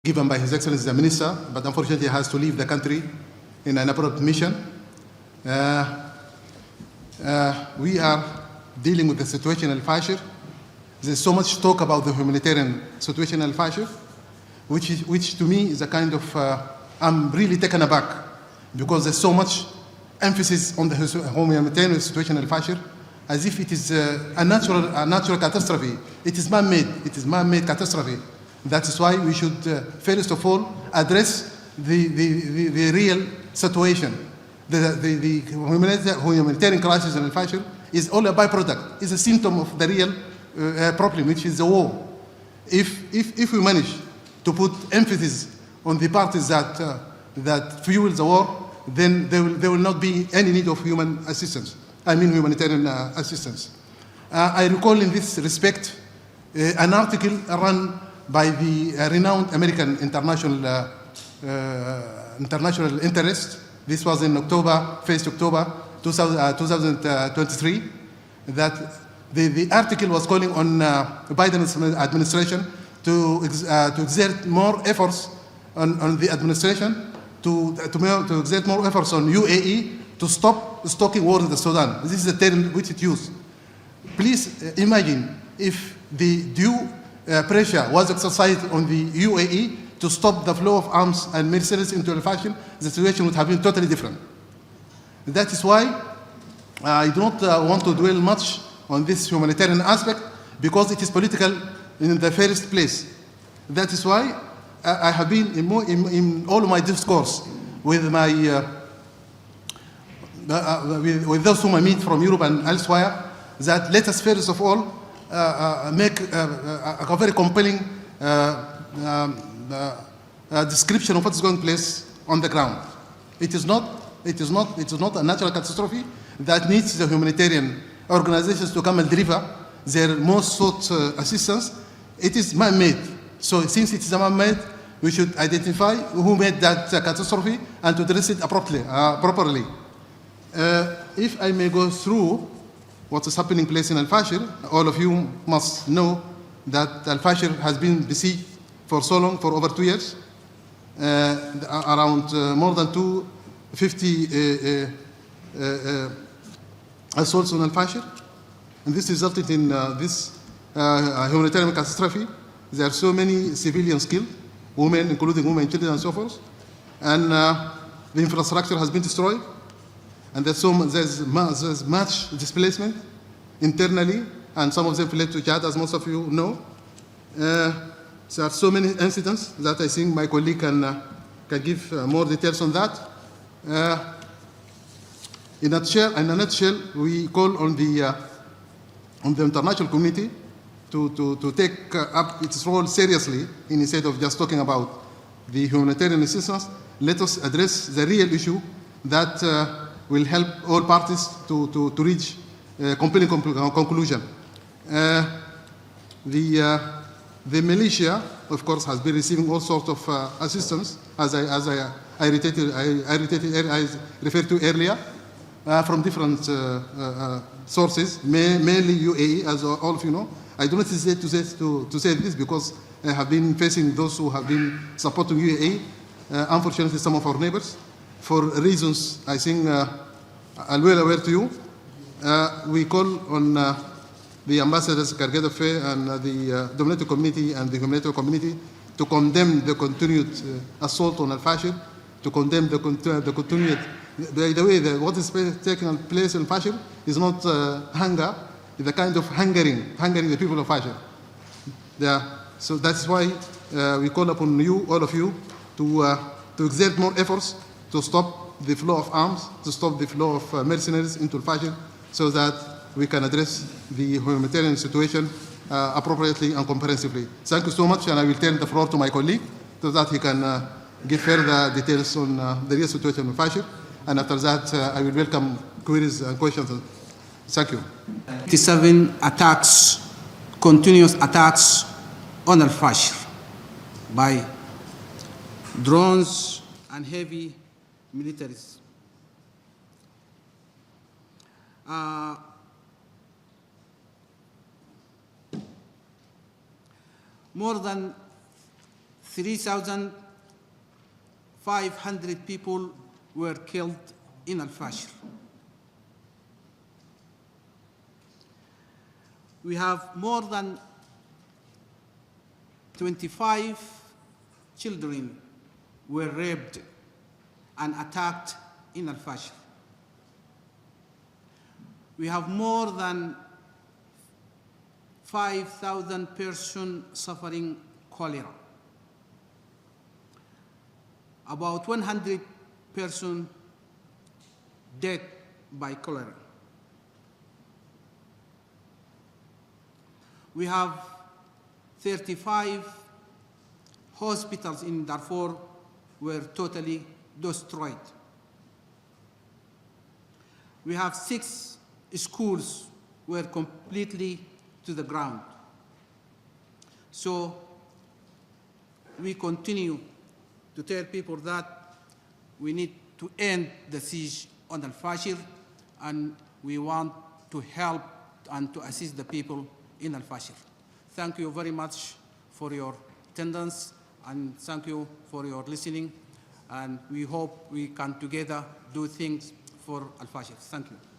given by His Excellency the Minister, but unfortunately has to leave the country in an abroad mission. We are dealing with the situation in Al-Fashir. There's so much talk about the humanitarian situation in Al-Fashir, which to me is a kind of, I'm really taken aback because there's so much emphasis on the humanitarian situation in Al-Fashir as if it is a natural catastrophe. It is man-made catastrophe. That is why we should, first of all, address the real situation. The humanitarian crisis in Al-Fashir is only a byproduct, is a symptom of the real problem, which is the war. If we manage to put emphasis on the parties that fuel the war, then there will not be any need of humanitarian assistance. I recall in this respect an article run by the renowned American international interest. This was in October 2023, that the article was calling on Biden's administration to exert more efforts on the administration, to exert more efforts on UAE to stop stoking war in the Sudan. This is the term which it used. Please imagine if the due pressure was exercised on the UAE to stop the flow of arms and mercenaries into Al-Fashir, the situation would have been totally different. That is why I do not want to dwell much on this humanitarian aspect, because it is political in the first place. That is why I have been in all of my discourse with with those whom I meet from Europe and elsewhere, that let us first of all make a very compelling description of what is going place on the ground. It is not a natural catastrophe that needs the humanitarian organizations to come and deliver their most sought assistance. It is man-made. So since it is man-made, we should identify who made that catastrophe and to address it properly. If I may go through what is happening place in Al-Fashir, all of you must know that Al-Fashir has been besieged for so long, for over 2 years, around more than 250 assaults on Al-Fashir, and this resulted in this humanitarian catastrophe. There are so many civilians killed, women, including women, children, and so forth, and the infrastructure has been destroyed, and there's much displacement internally, and some of them fled to Chad, as most of you know. There are so many incidents that I think my colleague can give more details on that. In a nutshell, we call on the international community to take up its role seriously, instead of just talking about the humanitarian assistance. Let us address the real issue that will help all parties to reach a compelling conclusion. The militia, of course, has been receiving all sorts of assistance, as I referred to earlier, from different sources, mainly UAE, as all of you know. I do not hesitate to say this because I have been facing those who have been supporting UAE, unfortunately some of our neighbors, for reasons I think are well aware to you. We call on the ambassadors, Cargado Fe, and the domestic community and the humanitarian community to condemn the continued assault on Al-Fashir, to condemn the continued. By the way, what is taking place in Al-Fashir is not hunger, it's a kind of hungering the people of Fashir. So that's why we call upon you, all of you, to exert more efforts to stop the flow of arms, to stop the flow of mercenaries into Al-Fashir, so that we can address the humanitarian situation appropriately and comprehensively. Thank you so much, and I will turn the floor to my colleague so that he can give further details on the real situation in Fashir. And after that, I will welcome queries and questions. Thank you. 87 attacks, continuous attacks on Al-Fashir by drones and heavy militaries. More than 3,500 people were killed in Al-Fashir. We have more than 25 children were raped and attacked in Al-Fashir. We have more than 5,000 persons suffering cholera. About 100 persons dead by cholera. We have 35 hospitals in Darfur were totally destroyed. We have 6 schools were completely to the ground. So we continue to tell people that we need to end the siege on Al-Fashir, and we want to help and to assist the people in Al-Fashir. Thank you very much for your attendance, and thank you for your listening, and we hope we can together do things for Al-Fashir. Thank you.